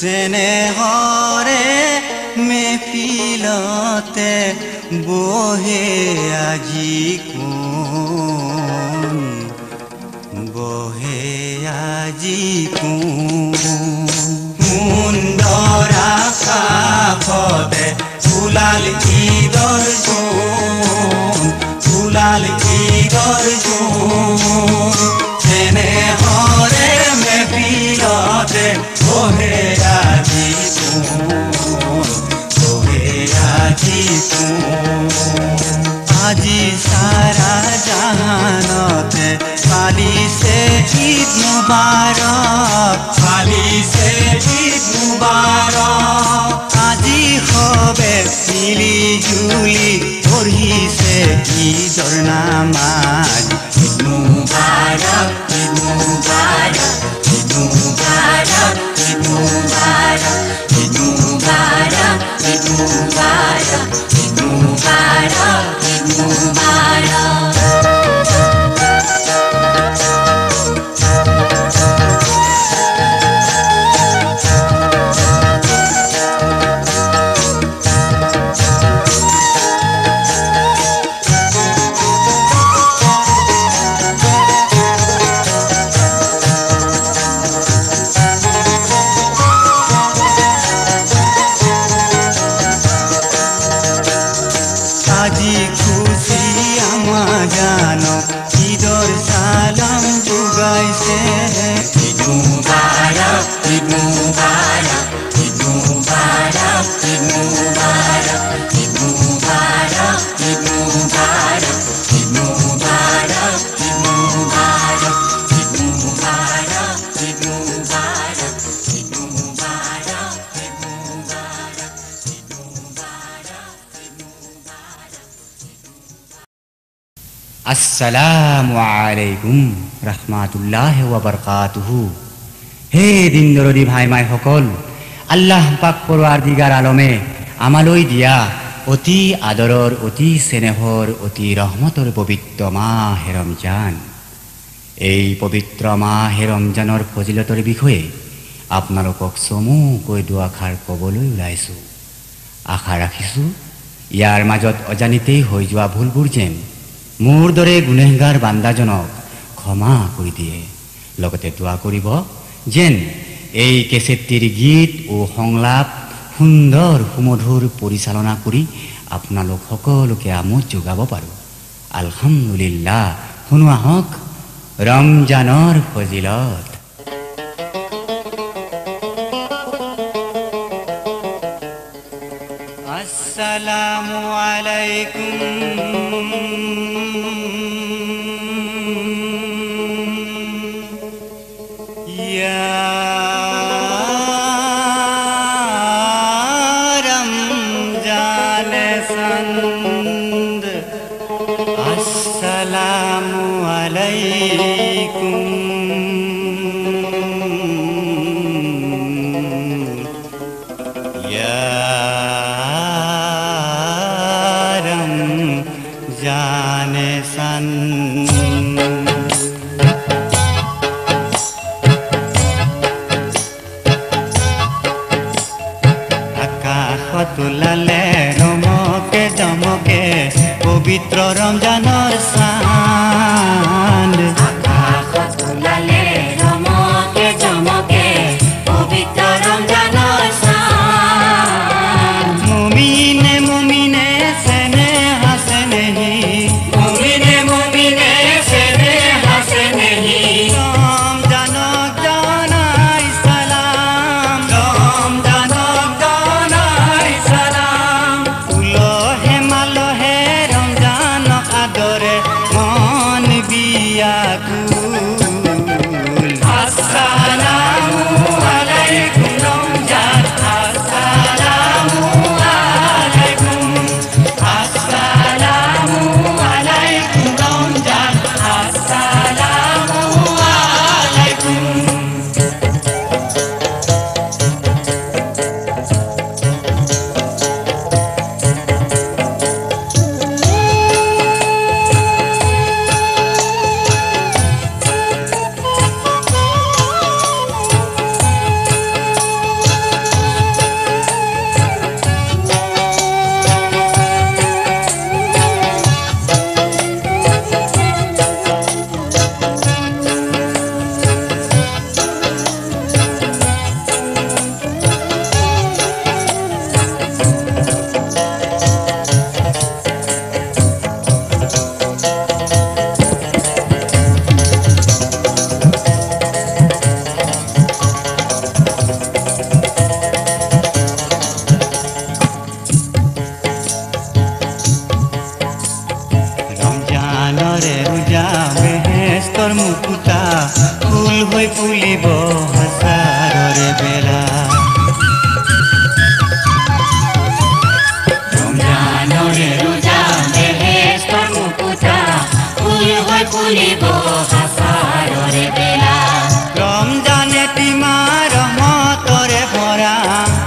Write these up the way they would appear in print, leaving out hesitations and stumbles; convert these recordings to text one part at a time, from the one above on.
চেনেহৰে মেফিলতে বহে আজি কোন বহে আজি কোন সুন্দৰ আকাশতে ফুলাল ঈদৰ জোন ফুলাল ঈদৰ জোন চেনেহৰে মেফিলতে বহে আজি কোন বহে আজি কোন আজি সারা জাহানতে পালিছে ঈদ মুবারক পালিছে ঈদ মুবারক আজি হবে মিলি জুলি পঢ়িছে ঈদৰ নামাজ ঈদ মুবারক ঈদ মুবারক ঈদ মুবারক ঈদ মুবারক ঈদ মুবারক ঈদ মুবারক ঈদ মুবারক ঈদ মুবারক আজি খুশি আমার জানো ঈদর সালাম যোগাইছে ঈদ মুবারক ঈদ মুবারক ঈদ মুবারক ঈদ মুবারক ঈদ মুবারক ঈদ মুবারক ঈদ মুবারক ঈদ মুবারক ঈদ মুবারক ঈদ মুবারক ঈদ মুবারক ঈদ মুবারক আসসালামু আলাইকুম রাহমাতুল্লাহি ওয়া বারাকাতুহু। হে দিন দৰদী ভাই মাই সকল, আল্লাহ পাক পৰৱাৰদিগাৰ আলমে আমালৈ দিয়া অতি আদৰৰ অতি স্নেহৰ অতি ৰহমতৰ পবিত্ৰ মাহে ৰমজান, এই পবিত্ৰ মাহে ৰমজানৰ ফজিলতৰ বিষয়ে আপোনালোকক চমুকৈ দুআষাৰ ক'বলৈ ওলাইছোঁ। আশা ৰাখিছোঁ ইয়াৰ মাজত অজানিতেই হৈ যোৱা ভুলবোৰ যেন মোৰ দৰে গুনেহগাৰ বান্দাজনক ক্ষমা কৰি দিয়ে। লগতে দোৱা কৰিব যেন এই কেছেটটিৰ গীত ও সংলাপ সুন্দৰ সুমধুৰ পৰিচালনা কৰি আপোনালোক সকলোকে আমোদ যোগাব পাৰোঁ। আলহামদুলিল্লাহ। শুনো আহক ৰমজানৰ ফজিলত। আসসালামু আলাইকুম ইয়া ৰমজান সন্দ আসসালামু আলাইকুম ইয়া জানে সন আকাশত ওলালে ৰমকে জমকে পবিত্ৰ ৰমজানৰ চান্দ আকাশত ওলালে ৰমকে জমকে পবিত্ৰ ৰমজানৰ চান্দ মুমিনে মুমিনে খুলিব হাসাৰৰে বেলা ৰমজানে তিমাৰ ৰহমতৰে ভৰা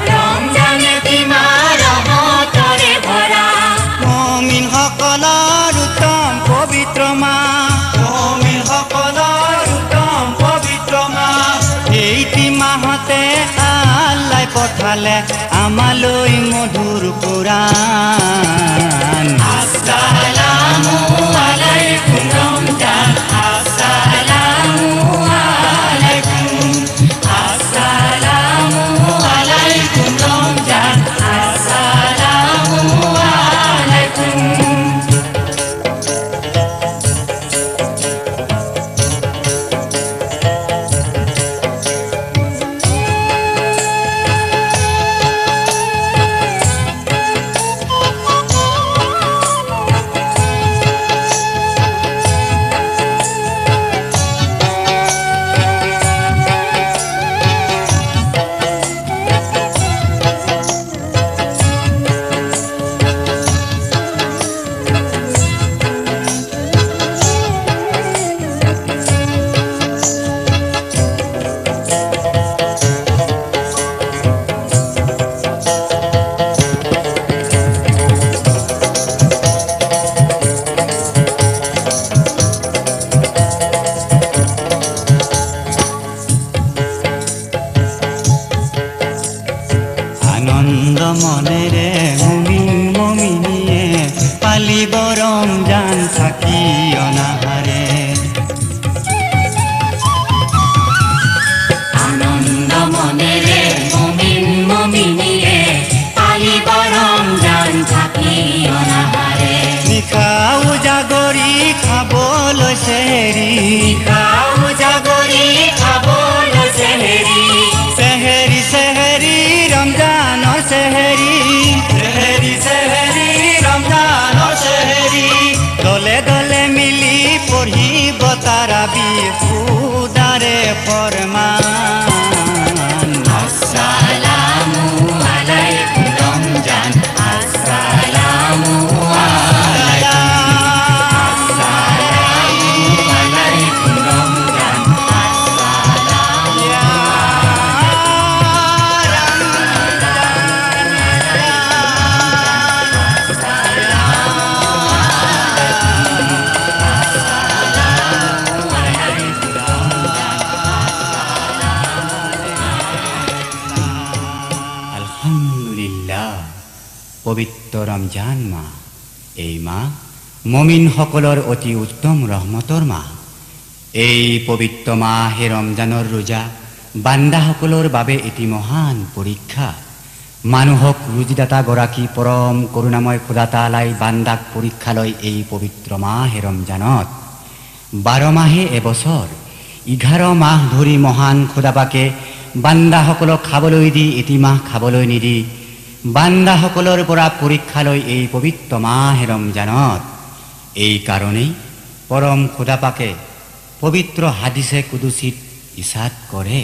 ৰমজানে তিমাৰ ৰহমতৰে ভৰা মুমিন সকলৰ উত্তম পবিত্ৰ মাহ মুমিন সকলৰ উত্তম পবিত্ৰ মাহ এইটি মাহতে আল্লাই পঠালে আমালৈ মধুৰ কোৰাণ আসসালামু আলাইকুম ৰমজান আসসালামু আলাইকুম আসসালামু আলাইকুম ৰমজান আসসালামু আলাইকুম আনন্দ মনেৰে মুমিন মুমিনিয়ে পালিব ৰমজান থাকি অনাহাৰে আনন্দ মনেৰে মুমিন মুমিনিয়ে পালিব ৰমজান থাকি অনাহাৰে নিশা উজাগৰি খাবলৈ চেহেৰি খাও জাগৰি খাবলৈ চেহেৰি চেহেৰি চেহেৰি ৰমজানৰ চেহেৰি চেহেৰি চেহেৰি ৰমজানৰ চেহেৰি দলে দলে মিলি পঢ়িব তাৰাবি খুদাৰে ফৰমান আসসালামু আলাইকুম ৰমজান আসসালামু আলাইকুম ৰমজান আলহামদুলিল্লাহ পবিত্ৰ ৰমজান মাহ এই মাহ মুমিনসকলৰ অতি উত্তম ৰহমতৰ মাহ এই পবিত্ৰ মাহে ৰমজানৰ ৰোজা বান্দাসকলৰ বাবে এটি মহান পৰীক্ষা মানুহক ৰুজিদাতা গৰাকী পৰম কৰুণাময় খোদা তাআলাই বান্দাক পৰীক্ষা লয় এই পবিত্ৰ মাহে ৰমজানত 12 মাহে এবছৰ 11 মাহ ধৰি মহান খোদাবাকে বান্দাসকলক খাবলৈ দি এটি মাহ খাবলৈ নিদি বান্দাসকলৰ পৰা পৰীক্ষা লয় এই পবিত্ৰ মাহে ৰমজানত এই কাৰণেই পৰম খোদাপাকে পবিত্ৰ হাদিসে কুদুসিত ইসাদ কৰে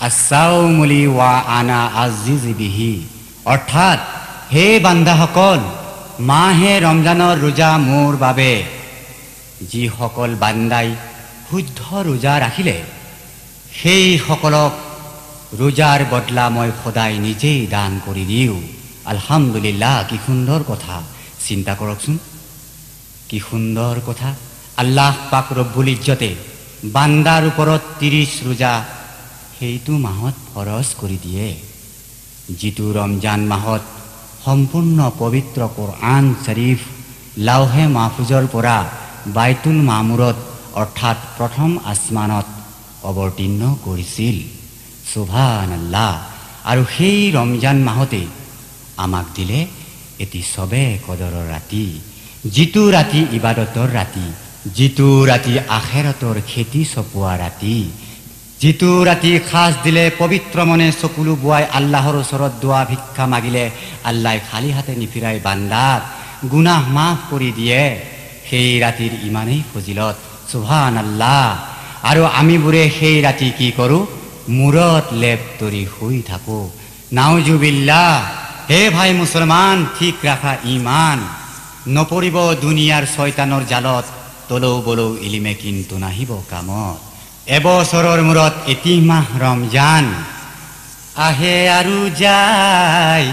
আসাউমু লি ওয়া আনা আজিজু বিহি অৰ্থাৎ হে বান্দাসকল মাহে ৰমজানৰ ৰোজা মোৰ বাবে যিসকল বান্দাই শুদ্ধ ৰোজা ৰাখিলে সেই সকলক ৰোজাৰ বদলা মই খোদাই নিজেই দান কৰি দিওঁ আলহামদুলিল্লাহ কি সুন্দৰ কথা চিন্তা কৰকচোন কি সুন্দৰ কথা আল্লাহ পাক ৰব্বুল ইজ্জতে বান্দাৰ ওপৰত 30 ৰোজা সেইটো মাহত ফৰজ কৰি দিয়ে যিটো ৰমজান মাহত সম্পূৰ্ণ পবিত্ৰ কোৰআন শৰীফ লাউহে মাহফুজৰ পৰা বাইতুল মামুৰত অৰ্থাৎ প্ৰথম আসমানত অৱতীৰ্ণ কৰিছিল সুবহানাল্লাহ আৰু সেই ৰমজান মাহতে আমাক দিলে এটি সবে কদৰৰ ৰাতি যিটো ৰাতি ইবাদতৰ ৰাতি যিটো ৰাতি আখিৰাতৰ খেতি চপোৱা ৰাতি যিটো ৰাতি খাস দিলে পবিত্ৰ মনে চকুলো বুৱাই আল্লাহৰ ওচৰত দোৱা ভিক্ষা মাগিলে আল্লাহ খালি হাতে নিফিৰাই বান্দাক গুনাহ মাফ কৰি দিয়ে সেই ৰাতিৰ ইমানেই ফজিলত সুবহানাল্লাহ আৰু আমিবোৰে সেই ৰাতি কি কৰো মূৰত লেপ তৰি শুই থাকো নাউজুবিল্লাহ হে ভাই মুছলমান ঠিক ৰাখা ঈমান নপৰিব দুনিয়াৰ শয়তানৰ জালত তলৌ বলৌ ইলিমে কিন্তু নাহিব কামত এবছৰৰ মূৰত এটি মাহ ৰমজান আহে আৰু যায়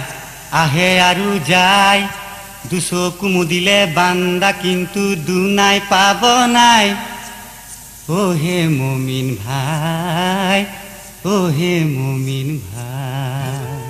আহে আৰু যায় দুচকু মুদিলে বান্দা কিন্তু দুনাই পাব নাই ও হে মুমিন ভাই ও হে মুমিন ভাই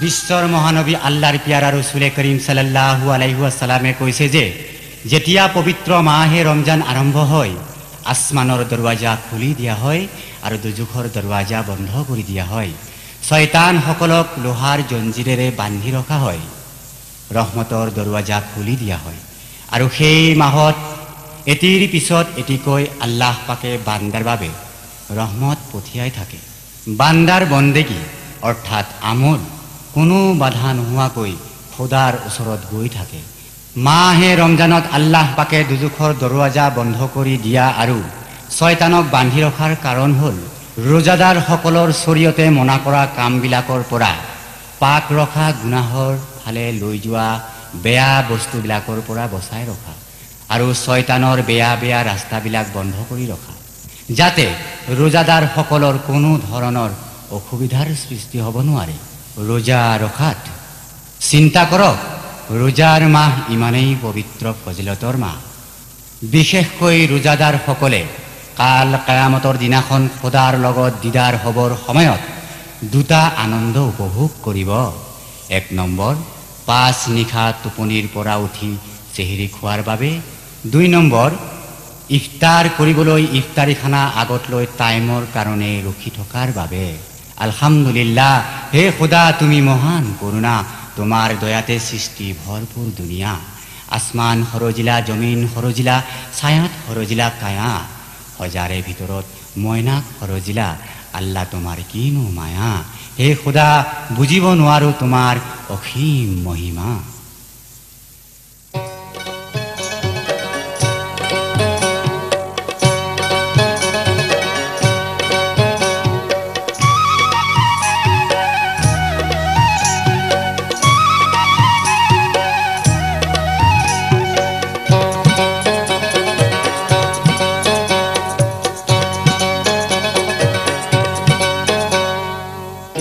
বিশ্বৰ মহানবী আল্লাহৰ পিয়াৰা ৰসুলে কৰিম সাল্লাল্লাহু আলাইহি ওয়াসাল্লামে কৈছে যে যেতিয়া পবিত্ৰ মাহে ৰমজান আৰম্ভ হয় আসমানৰ দৰৱাজা খুলি দিয়া হয় আৰু দুজুখৰ দৰৱাজা বন্ধ কৰি দিয়া হয় শয়তান সকলক লোহাৰ জঞ্জিৰেৰে বান্ধি ৰখা হয় ৰহমতৰ দৰৱাজা খুলি দিয়া হয় আৰু সেই মাহত এটিৰ পিছত এটিকৈ আল্লাহ পাকে বান্দাৰ বাবে ৰহমত পঠিয়াই থাকে বান্দাৰ বন্দেগী অৰ্থাৎ আমল কোনো বাধা নোহোৱাকৈ খোদাৰ ওচৰত গৈ থাকে মাহে ৰমজানত আল্লাহ পাকে দুজুখৰ দৰৱাজা বন্ধ কৰি দিয়া আৰু শয়তানক বান্ধি ৰখাৰ কাৰণ হ'ল ৰোজাদাৰ সকলৰ শৰীয়তে মনা কৰা কামবিলাকৰ পৰা পাক ৰখা গুনাহৰ ফালে লৈ যোৱা বেয়া বস্তুবিলাকৰ পৰা বচাই ৰখা আৰু শয়তানৰ বেয়া বেয়া ৰাস্তাবিলাক বন্ধ কৰি ৰখা যাতে ৰোজাদাৰ সকলৰ কোনো ধৰণৰ অসুবিধাৰ সৃষ্টি হ'ব নোৱাৰে ৰোজা ৰখাত চিন্তা কৰক ৰোজাৰ মাহ ইমানেই পবিত্ৰ ফজিলতৰ মাহ বিশেষকৈ ৰোজাদাৰ সকলে কাল কিয়ামতৰ দিনাখন খোদাৰ লগত দিদাৰ হ'বৰ সময়ত দুটা আনন্দ উপভোগ কৰিব এক নম্বৰ পাঁচ নিশা টোপনিৰ পৰা উঠি চেহেৰি খোৱাৰ বাবে দুই নম্বৰ ইফতাৰ কৰিবলৈ ইফতাৰী খানা আগত লৈ টাইমৰ কাৰণে ৰখি থকাৰ বাবে আলহামদুলিল্লাহ হে খোদা তুমি মহান করুণা তোমার দয়াতে সৃষ্টি ভরপুর দুনিয়া আসমান সরজিলা জমিন সরজিলা ছায়াত সরজিলা কায়া হজারে ভিতৰত ময়নাক সৰজিলা আল্লাহ তোমাৰ কিনো মায়া হে খোদা বুজিব নোৱাৰো তোমাৰ অসীম মহিমা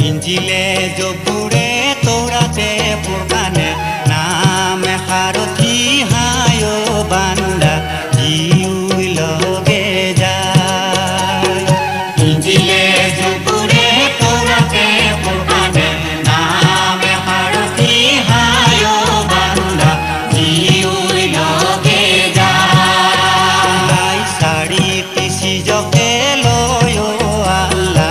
ইঞ্জিলে জবুৰে তোৰাতে পুৰকানে নাম সাৰথি হায় বান্দা জিউই লগে যায় ইঞ্জিলে জবুৰে তোৰাতে পুৰকানে নাম সাৰথি হায় বান্দা জিউই লগে যায় শাৰী পিছি জকে লয় আল্লাহ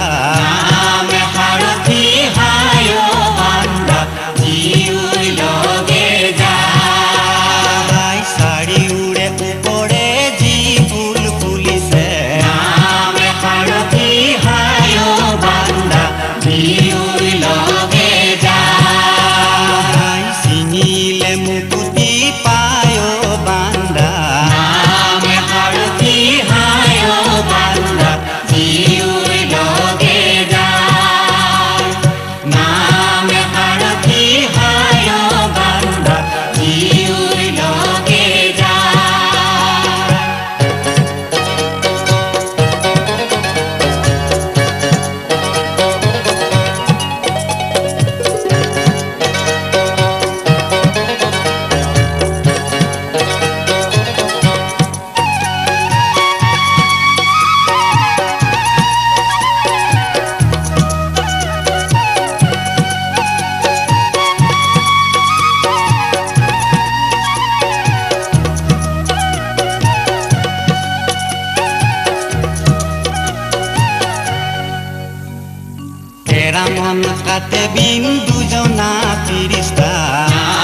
কেৰামন কাতে বিন দুজনা ফিৰিস্তা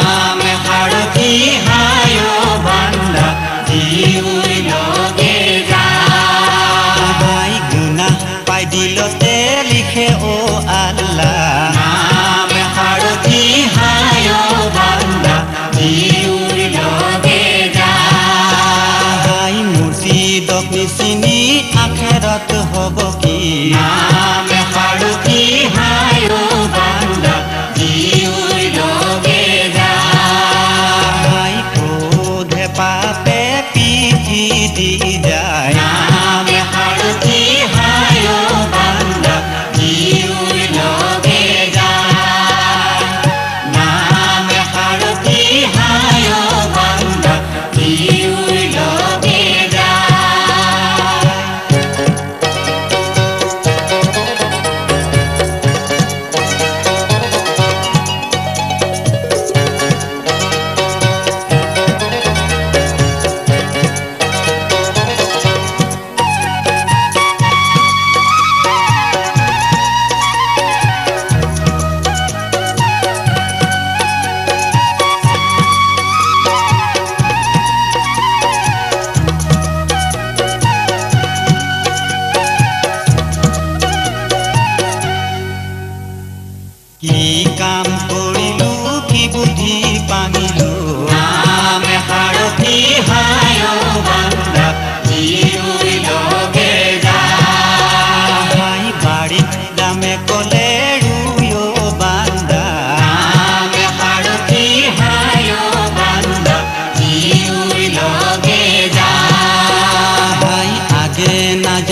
নাম সাৰথি হায় বান্দা জিউই লগে যায় গুনাহ পাই দিলতে লিখে অ আল্লাহ নাম সাৰথি হায় বান্দা জিউই লগে যায় মুৰ্শিদক নিচিনি আখেৰত হ'ব কি নাম সাৰথি হায় বান্দা জিউই লগে যায় ক্ৰোধে পাপে পিঠি দি যায় নাম সাৰথি হায় বান্দা জিউই লগে যায় নাম সাৰথি হায় বান্দা জিউই লগে যায়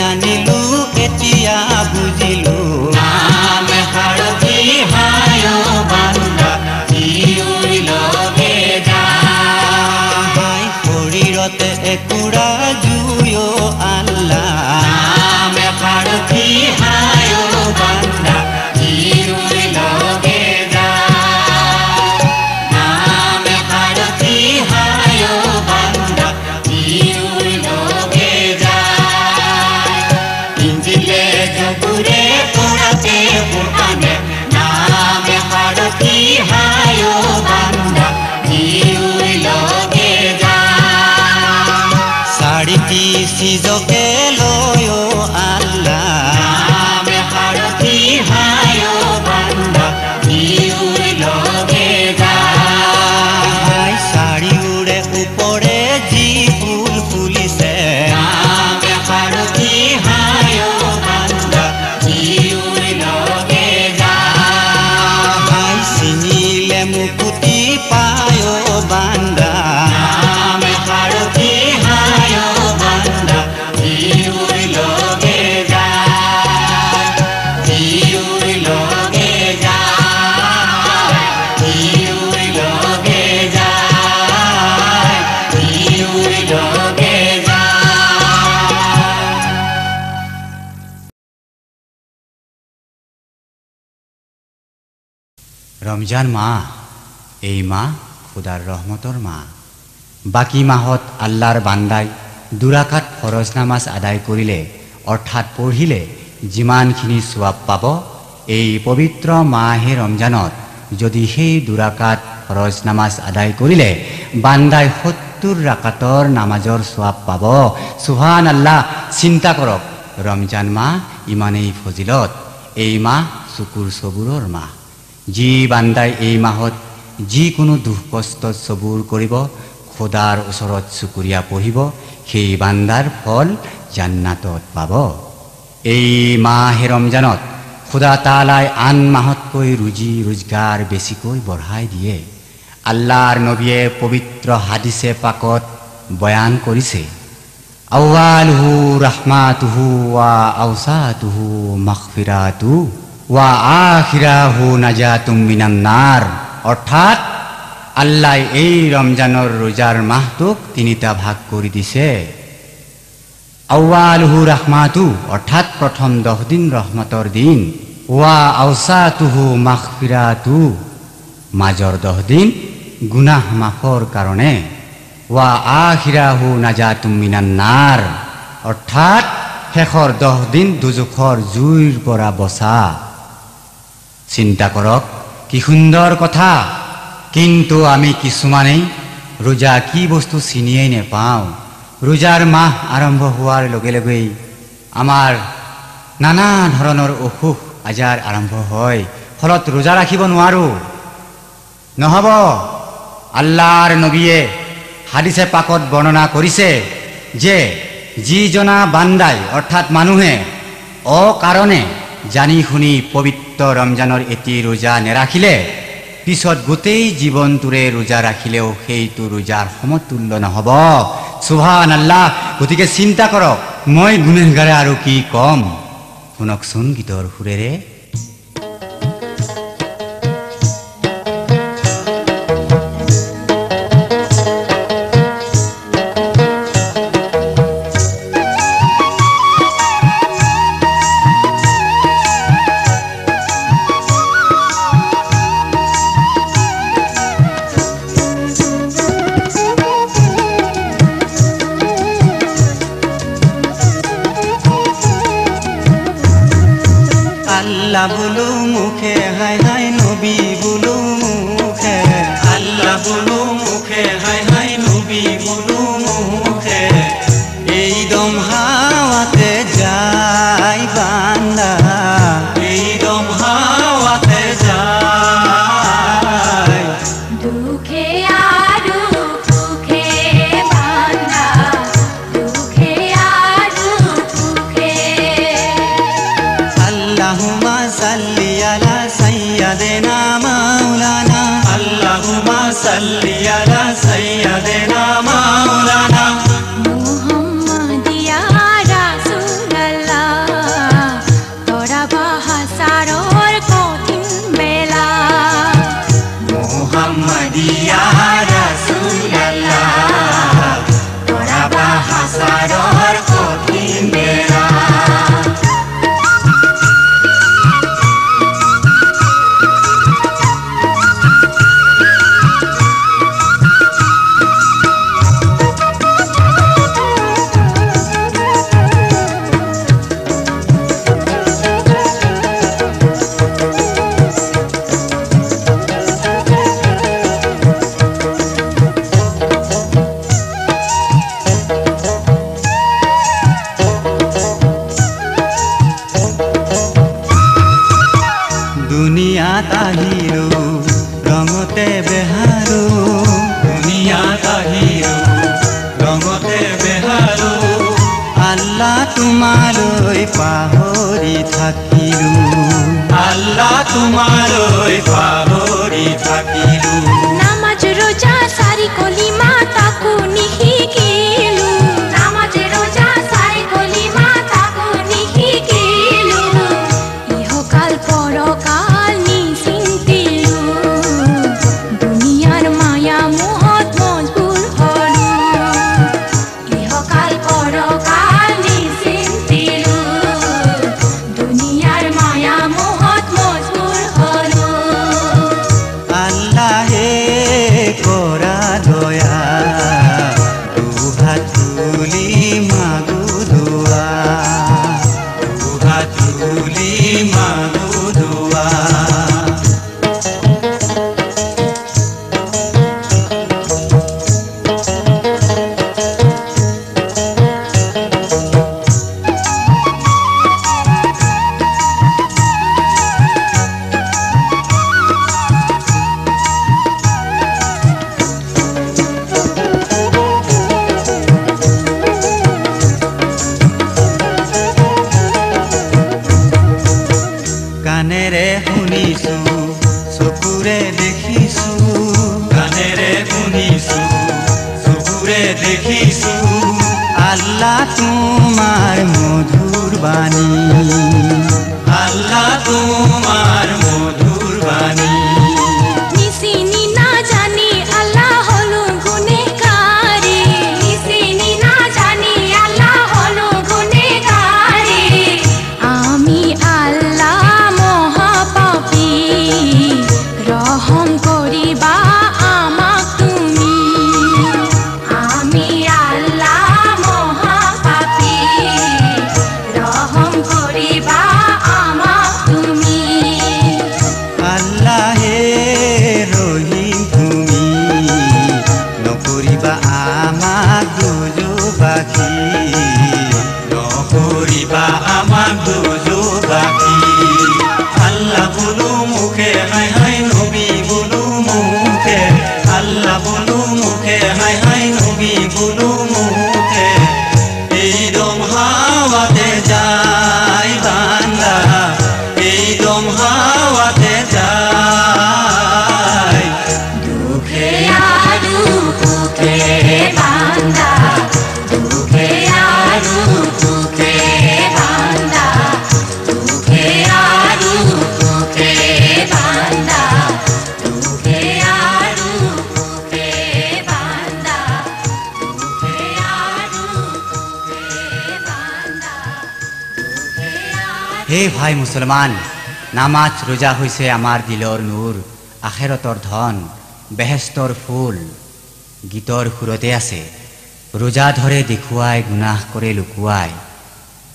জানিলো এতিয়া বুজিলো নাম হাৰতি হায় বান্দা জিউৰি লগে যায় শৰীৰতে একুৰা জুই আল্লাহ নাম হাৰতি হায় বান্দা জিউৰি লগে যায় নাম হাৰতি হায় বান্দা জিউৰি লগে যায় ইঞ্জিলে জবুৰে কোৰাতে কোৰানে নাম হাৰতি হায় বান্দা জিউৰি লগে যায় চাৰিটি চিজকে লৈ আল্লাহ নাম হাৰতি হায় বান্দা জিউৰি লগে যায় চাৰিওৰে ওপৰে যি ফুল ফুলিছে নাম হাৰতি হায় বান্দা জিউৰি লগে যায় চিনিলে মুকুতি পায় বান্দা নাম হাৰতি হায় বান্দা জিউৰি লগে যায় জিউৰি লগে যায় জিউৰি লগে যায় জিউৰি লগে যায় ৰমজান মাহ এই মাহ খুদাৰ ৰহমতৰ মাহ বাকী মাহত আল্লাহৰ বান্দাই দুৰাকাত ফৰজ নামাজ আদায় কৰিলে অৰ্থাৎ পঢ়িলে যিমানখিনি সওয়াব পাব এই পবিত্ৰ মাহে ৰমজানত যদি সেই দুৰাকাত ফৰজ নামাজ আদায় কৰিলে বান্দাই 70 ৰাকাতৰ নামাজৰ সওয়াব পাব সুবহানাল্লাহ চিন্তা কৰক ৰমজান মাহ ইমানেই ফজিলত এই মাহ চকুৰ সবুৰৰ মাহ যি বান্দাই এই মাহত যিকোনো দুখ কষ্ট সবুৰ কৰিব খোদাৰ ওচৰত শুকৰিয়া পঢ়িব সেই বান্দাৰ ফল জান্নাতত পাব এই মাহে ৰমজানত খোদা তাআলাই আন মাহতকৈ ৰুজি ৰোজগাৰ বেছিকৈ বঢ়াই দিয়ে আল্লাহৰ নবীয়ে পবিত্ৰ হাদিসে পাকত বয়ান কৰিছে আউৱালহু ৰাহমাতুহু ওয়া আওসাতুহু মাগফিৰাতু ওয়া আখিৰাহু নাজাতুম মিনান নাৰ অৰ্থাৎ আল্লাহ এই ৰমজানৰ ৰোজাৰ মাহটোক তিনিটা ভাগ কৰি দিছে আউৱালহু ৰাহমাতু অৰ্থাৎ প্ৰথম 10 দিন ৰহমতৰ দিন ওয়া আওসাতুহু মাগফিৰাতু মাজৰ 10 দিন গুনাহ মাফৰ কাৰণে ওয়া আখিৰাহু নাজাতুম মিনান নাৰ অৰ্থাৎ শেষৰ 10 দিন দুজখৰ জুইৰ পৰা বচা চিন্তা কৰক কি সুন্দৰ কথা কিন্তু আমি কিছুমানে ৰোজা কি বস্তু চিনিয়েই নেপাওঁ ৰোজাৰ মাহ আৰম্ভ হোৱাৰ লগে লগেই আমাৰ নানা ধৰণৰ অসুখ আজাৰ আৰম্ভ হয় ফলত ৰোজা ৰাখিব নোৱাৰো নহব আল্লাহৰ নবীয়ে হাদিসে পাকত বৰ্ণনা কৰিছে যে যিজনা বান্দাই অৰ্থাৎ মানুহে অকাৰণে জানি শুনি পবিত্ৰ ৰমজানৰ এটি ৰোজা নেৰাখিলে পিছত গোটেই জীৱনটোৰে ৰোজা ৰাখিলেও সেইটো ৰোজাৰ সমতুল্য নহব সুবহানাল্লাহ গতিকে চিন্তা কৰক মই গুনেহগাৰে আৰু কি কম শুনকচোন গীতৰ সুৰেৰে আল্লাহ বলো মুখে হাই হাই নবী বলো মুখে আল্লাহ বলো মুখে হাই হাই নবী বলো মুখে এই দম হাওয়াতে যায় বান্দা এই দম হাওয়াতে যায় দুঃখে আরু সুখে বান্দা দুঃখে আরু সুখে আল্লাহুম্মা সাল্লি আলা সাইয়্যিদিনা মাওলানা আল্লাহুম্মা সাল্লি আলা সাইয়্যিদিনা মাওলানা মুহাম্মাদিয়া রাসূলুল্লাহ দুনিয়াত আহিলো ৰঙতে বেহাৰো দুনিয়াত আহিলো ৰঙতে বেহাৰো আল্লাহ তোমালৈ পাহৰি থাকিলো আল্লাহ তোমালৈ পাহৰি থাকিলো নামাজ রোজা সারি কলিমা তাকু নিশিকিলো নামাজ রোজা সারি কলিমা তাকু নিশিকিলো ইহকাল পরকাল নিচিন্তিলো দুনিয়ার মায়া মোহত মজবুর হলো ইহকাল পরকাল নিচিন্তিলো দুনিয়ার মায়া মোহত মজবুর হলো আল্লাহে কৰা দয়া দুহাত তুলি মাগো দোৱা দুহাত তুলি মাগো দোৱা কাণেৰে শুনিছো চকুৰে দেখিছো কাণেৰে শুনিছো চকুৰে দেখিছো আল্লাহ তোমাৰ মধুৰ বাণী আল্লাহ তোমাৰ মধুৰ বাণী নিচিনি না জানি আল্লাহ হলো গুনেহগারে নিচিনি না জানি আল্লাহ হলো গুনেহগারে আমি আল্লাহ মহাপাপী রহম করিবা আমাক তুমি আমি আল্লাহ মহাপাপী রহম করিবা আমাক তুমি আল্লাহে ৰহিম তুমি নকৰিবা আমাক দুজবাসী নকৰিবা আমাক দুজবাসী আল্লাহ বোলো মুখে হাই হাই নবী বোলো মুখে আল্লাহ বোলো মুখে হাই হাই নবী বোলো মুখে এই দম হাওয়াতে যায় বান্দা এই দম হাওয়াতে যায় দুঃখে আরু সুখে বান্দা দুঃখে আরু সুখে বান্দা দুঃখে আরু সুখে বান্দা দুঃখে আরু সুখে বান্দা দুঃখে আরু সুখে বান্দা দুঃখে আরু হে ভাই মুছলমান, নামাজ ৰোজা হৈছে আমাৰ দিলৰ নূৰ, আখেৰতৰ ধন, বেহেস্তৰ ফুল। গীতৰ সুৰতে আছে, ৰোজা ধৰে দেখুৱাই গুনাহ কৰে লুকুৱাই,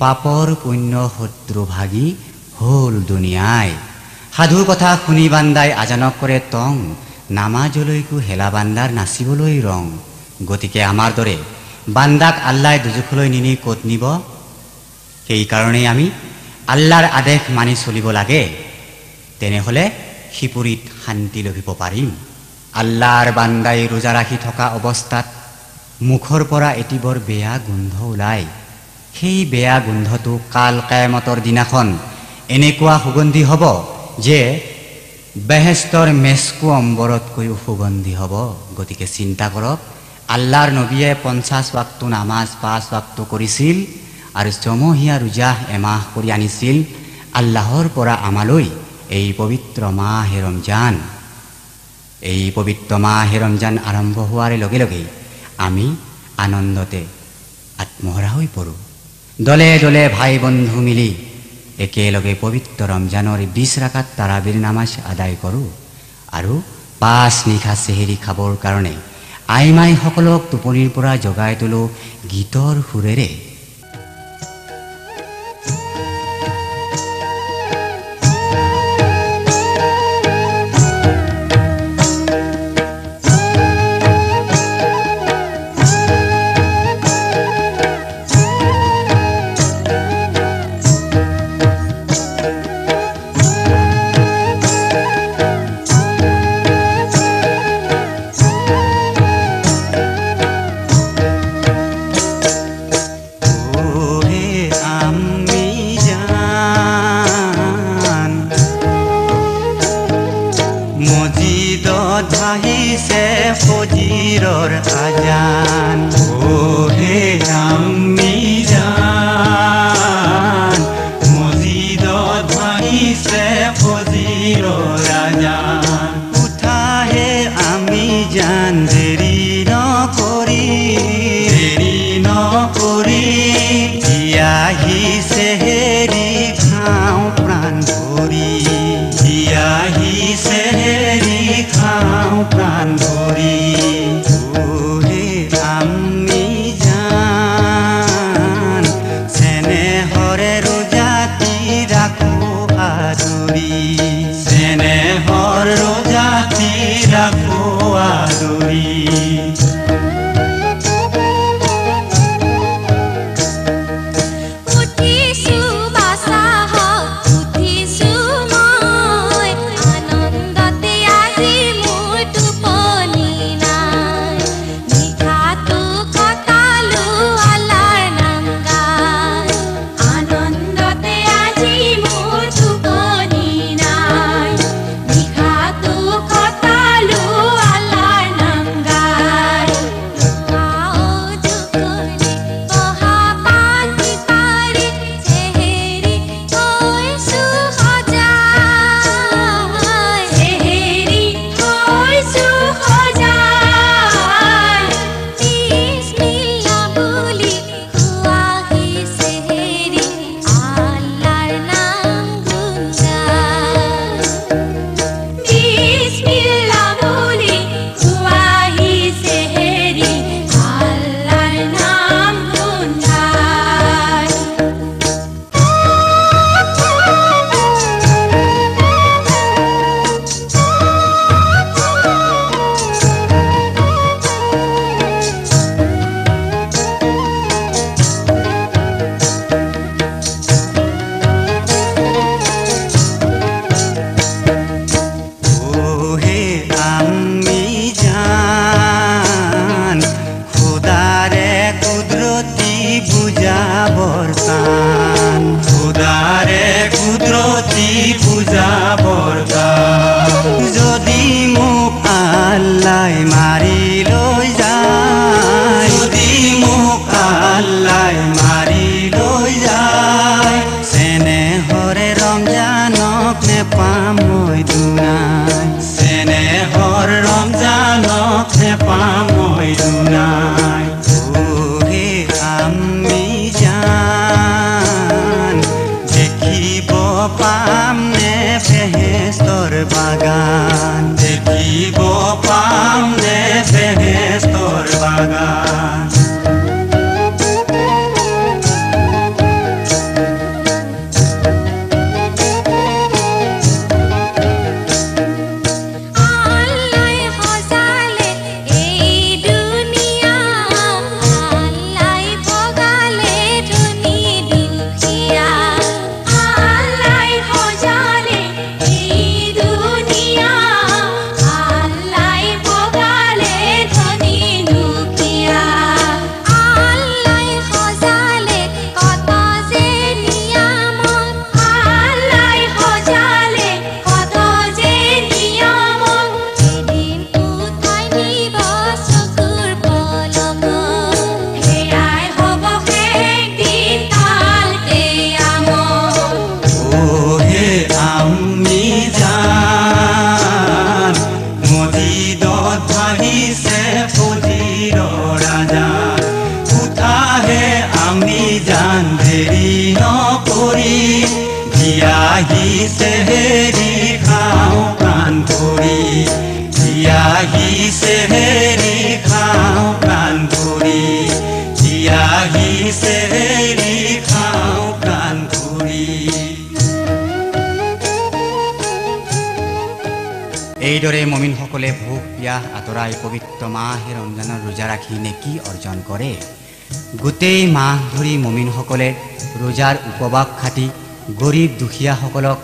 পাপৰ পুণ্য শত্ৰু ভাগি হ'ল দুনিয়াই। সাধু কথা শুনি বান্দাই আজানক কৰে টং, নামাজলৈকো হেলা বান্দাৰ নাচিবলৈ ৰং। গতিকে আমাৰ দৰে বান্দাক আল্লাই দুজখলৈ নিনি ক'ত নিব? সেইকাৰণেই আমি আল্লাহৰ আদেশ মানি চলিব লাগে, তেনেহ'লে সিপুৰীত শান্তি লভিব পাৰিম। আল্লাহৰ বান্দাই ৰোজা ৰাখি থকা অৱস্থাত মুখৰ পৰা এটি বৰ বেয়া গোন্ধ ওলায়। সেই বেয়া গোন্ধটো কাল কিয়ামতৰ দিনাখন এনেকুৱা সুগন্ধি হ'ব যে বেহেস্তৰ মেচকু অম্বৰতকৈও সুগন্ধি হ'ব। গতিকে চিন্তা কৰক, আল্লাহৰ নবীয়ে 50 ওয়াক্ত নামাজ 5 ওয়াক্ত কৰিছিল আৰু ছমহীয়া ৰোজা এমাহ কৰি আনিছিল আল্লাহৰ পৰা আমালৈ এই পবিত্ৰ মাহে ৰমজান। এই পবিত্ৰ মাহে ৰমজান আৰম্ভ হোৱাৰ লগে লগেই আমি আনন্দতে আত্মহৰা হৈ পৰোঁ। দলে দলে ভাই বন্ধু মিলি একেলগে পবিত্ৰ ৰমজানৰ 20 ৰাকাত তাৰাবিৰ নামাজ আদায় কৰোঁ আৰু 5 নিশা চেহেৰি খাবৰ কাৰণে আইমাইসকলক টোপনিৰ পৰা জগাই তোলোঁ গীতৰ সুৰেৰে। ফজিৰৰ আজান ও হে আমি জান মজিদত ভাঙিছে ফজিৰৰ আজান উঠা হে আমি জান দেৰি নকৰি আহিছে হেৰি খাওঁ প্ৰাণ ভৰি আহিছে হেৰি খাওঁ প্ৰাণ ভৰি হে আমি জান চেনেহৰে ৰোজাতি ৰাখো আদৰি চেনেহৰ ৰজাতি ৰাখো আদৰি যদি মোক আল্লাই মাৰি লৈ যায় যদি মোক আল্লাই মাৰি লৈ যায় চেনেহৰে ৰমজানক নেপাম মই দুনাই চেনেহৰ ৰমজানক নেপাম মই দুনাই হে আমি জান দেখিব পাম নে বেহেস্তৰ বাগান দেখিব পাম নে বেহেস্তৰ বাগান আহিছে হেৰি খাওঁ প্ৰাণ ভৰি আহিছে হেৰি খাওঁ প্ৰাণ ভৰি আহিছে হেৰি খাওঁ প্ৰাণ ভৰি এইদৰে মমিনসকলে ভোক পিয়াহ আঁতৰাই পবিত্ৰ মাহে ৰমজানৰ ৰোজা ৰাখি নেকি অৰ্জন কৰে গোটেই মাহ ধৰি মমিনসকলে ৰোজাৰ উপবাস খাটি গৰীব দুখীয়াসকলক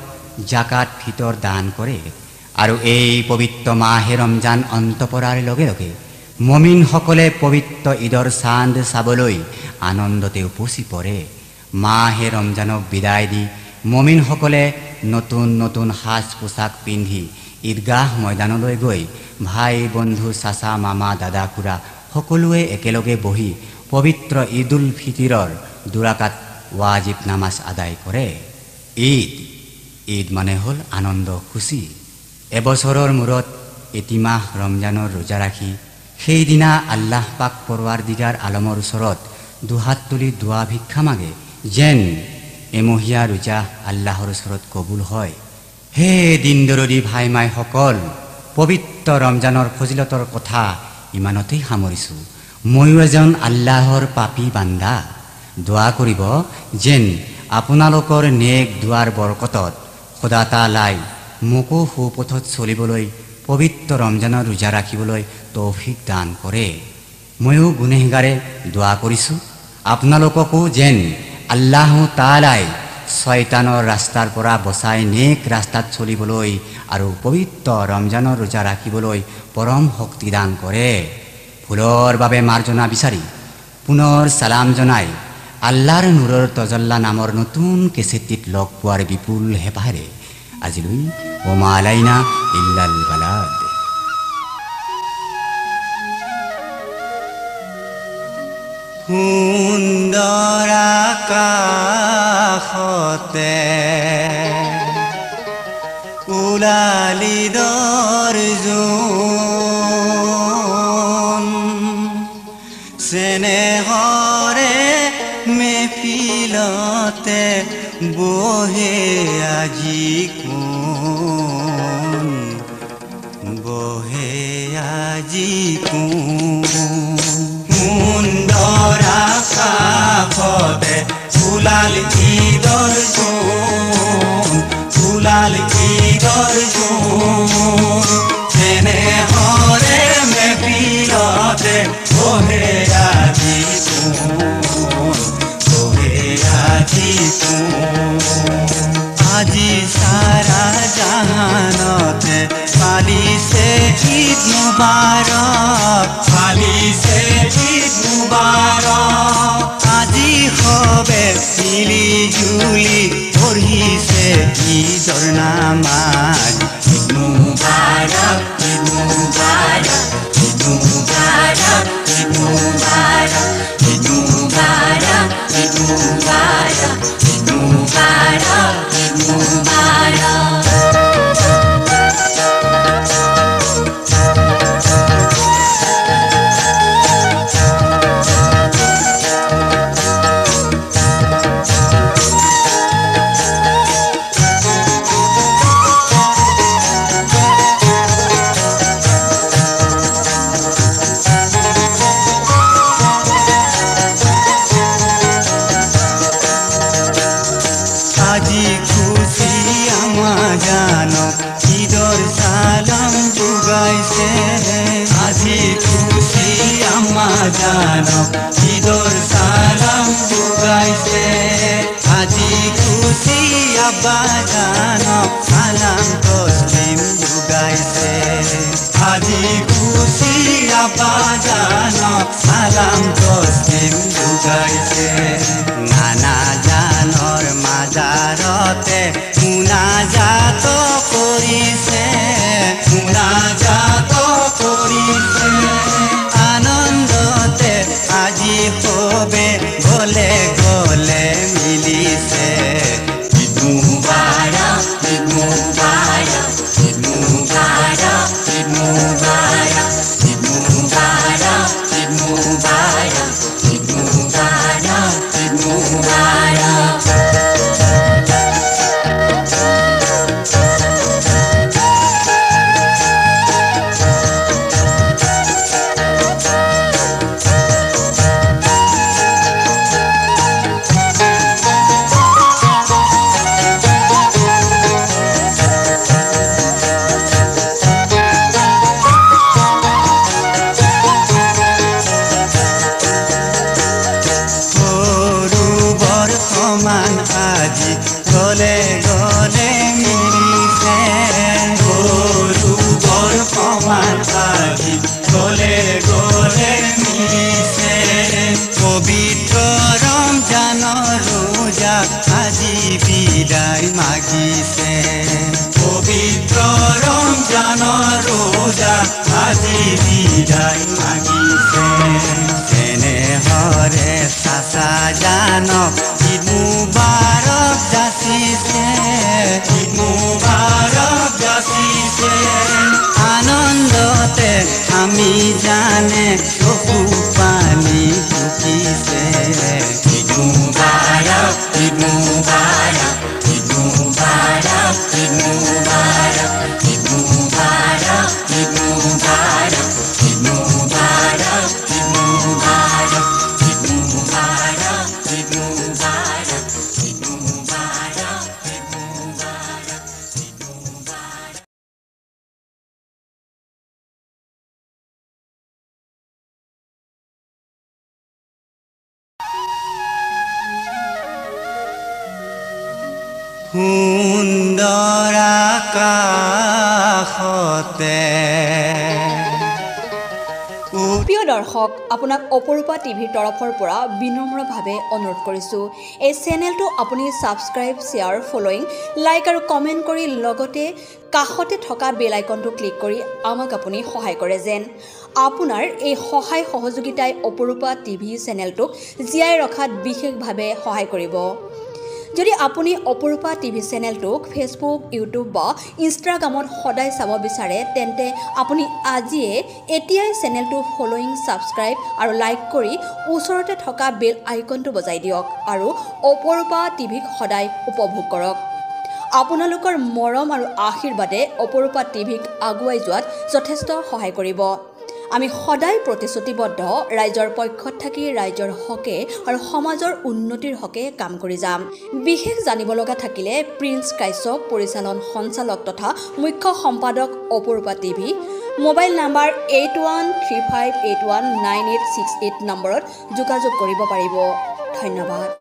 জাকাত ফিতৰ দান কৰে আৰু এই পবিত্ৰ মাহে ৰমজান অন্ত পৰাৰ লগে লগে মমিনসকলে পবিত্ৰ ঈদৰ চান্দ চাবলৈ আনন্দতে উপচি পৰে মাহে ৰমজানক বিদায় দি মমিনসকলে নতুন নতুন সাজ পোছাক পিন্ধি ঈদগাহ ময়দানলৈ গৈ ভাই বন্ধু চাচা মামা দাদা খুৰা সকলোৱে একেলগে বহি পবিত্ৰ ঈদ উল ফিতৰৰ দুৰাকাত ৱাজিব নামাজ আদায় কৰে। ঈদ মানে হ'ল আনন্দ খুচি। এবছৰৰ মূৰত এটি মাহ ৰমজানৰ ৰোজা ৰাখি সেইদিনা আল্লাহ পাক পৰৱাৰদিগাৰ আলমৰ ওচৰত দুহাত তুলি দোৱা ভিক্ষা মাগে যেন এমহীয়া ৰোজা আল্লাহৰ ওচৰত কবুল হয়। হে দিন দৰদী ভাই মাইসকল, পবিত্ৰ ৰমজানৰ ফজিলতৰ কথা ইমানতেই সামৰিছোঁ। ময়ো এজন আল্লাহৰ পাপী বান্দা। দোৱা কৰিব যেন আপোনালোকৰ নেক দুৱাৰ বৰকতত খোদা তাআলাই মোকো সুপথত চলিবলৈ পবিত্ৰ ৰমজানৰ ৰোজা ৰাখিবলৈ তৌফিক দান কৰে। ময়ো গুনেহগাৰে দোৱা কৰিছোঁ আপোনালোককো যেন আল্লাহ তাআলাই শয়তানৰ ৰাস্তাৰ পৰা বচাই নেক ৰাস্তাত চলিবলৈ আৰু পবিত্ৰ ৰমজানৰ ৰোজা ৰাখিবলৈ পৰম শক্তি দান কৰে। ভুলৰ বাবে মাৰ্জনা বিচাৰি পুনৰ চালাম জনাই আল্লাহৰ নূৰৰ তজল্লা নামৰ নতুন কেছেটটিত লগ পোৱাৰ বিপুল হেঁপাহেৰে আজিলৈ ওমা আলাইনা ইল্লাল বালাগ। সুন্দৰ আকাশতে ওলালি দৰ্জোন, চেনেহৰে মেফিলতে বহে আজি কোন, বহে আজি কোন। সুন্দৰ আকাশতে ওলাল ঈদৰ জোন, ওলাল ঈদৰ জোন, চেনেহৰে মেফিলতে বহে আজি কোন, বহে আজি কোন। আজি সারা জাহানতে পালিছে ঈদ মুবারক, পালিছে ঈদ মুবারক। আজি হবে মিলি জুলি পঢ়িছে ঈদৰ নামাজ। ঈদ মুবারক, ঈদ মুবারক, ঈদ মুবারক, ঈদ মুবারক, ঈদ মুবারক, ঈদ মুবারক, ঈদ মুবারক, ঈদ মুবারক। আজি খুশি আমার জানো ঈদর সালাম যোগাইছে, আজি খুশি আমার জানো ঈদর সালাম যোগাইছে, আজি খুশি আব্বা জানো সালাম তসলিম যোগাইছে, আজি খুশি আব্বা জানো সালাম তসলিম যোগাইছে। নানা জানৰ মাজাৰতে মুনাজাত কৰিছে, মুনাজাত কৰিছে, আনন্দতে আজি হবে গলে গলে মিলিছে। ঈদ মুবাৰক, ঈদ মুবাৰক, ঈদ মুবাৰক, ঈদ মুবাৰক, ঈদ মুবাৰক, ঈদ মুবাৰক, ঈদ মুবাৰক, ঈদ মুবাৰক। সমান আজি গলে গলে মিলিছে, গৰু বৰ সমান আজি গলে গলে মিলিছে। পবিত্ৰ ৰমজানৰ ৰোজা আজি বিদায় মাগিছে, পবিত্ৰ ৰমজান আজি বিদায় মাগিছে তেনেহৰে চাচা জানক ঈদ মুবাৰক যাচিছে ঈদ মুবাৰক যাচিছে আনন্দতে আমি জানে চকু পানী টুকিছে ঈদ মুবাৰক ঈদ মুবাৰক ঈদ মুবাৰক ঈদ মুবাৰক ঈদ মুবাৰক ঈদ মুবাৰক ঈদ মুবাৰক ঈদ মুবাৰক ঈদ মুবাৰক ঈদ মুবাৰক ঈদ মুবাৰক ঈদ মুবাৰক সুন্দৰ আকাশতে প্ৰিয় দৰ্শক আপোনাক অপৰূপা টিভিৰ তৰফৰ পৰা বিনম্ৰভাৱে অনুৰোধ কৰিছোঁ এই চেনেলটো আপুনি ছাবস্ক্ৰাইব শ্বেয়াৰ ফলোইং লাইক আৰু কমেণ্ট কৰি লগতে কাষতে থকা বেল আইকনটো ক্লিক কৰি আমাক আপুনি সহায় কৰে যেন আপোনাৰ এই সহায় সহযোগিতাই অপৰূপা টিভি চেনেলটোক জীয়াই ৰখাত বিশেষভাৱে সহায় কৰিব যদি আপুনি অপৰূপা টিভি চেনেলটোক ফেচবুক ইউটিউব বা ইনষ্টাগ্ৰামত সদায় চাব বিচাৰে তেন্তে আপুনি আজিয়ে এতিয়াই চেনেলটো ফলোইং ছাবস্ক্ৰাইব আৰু লাইক কৰি ওচৰতে থকা বেল আইকনটো বজাই দিয়ক আৰু অপৰূপা টিভিক সদায় উপভোগ কৰক আপোনালোকৰ মৰম আৰু আশীৰ্বাদে অপৰূপা টিভিক আগুৱাই যোৱাত যথেষ্ট সহায় কৰিব আমি সদায় প্ৰতিশ্ৰুতিবদ্ধ ৰাইজৰ পক্ষত থাকি ৰাইজৰ হকে আৰু সমাজৰ উন্নতিৰ হকে কাম কৰি যাম বিশেষ জানিব লগা থাকিলে প্ৰিন্স কাশ্যপ পৰিচালন সঞ্চালক তথা মুখ্য সম্পাদক অপৰূপা টিভি মোবাইল নাম্বাৰ 8135819868 নম্বৰত যোগাযোগ কৰিব পাৰিব ধন্যবাদ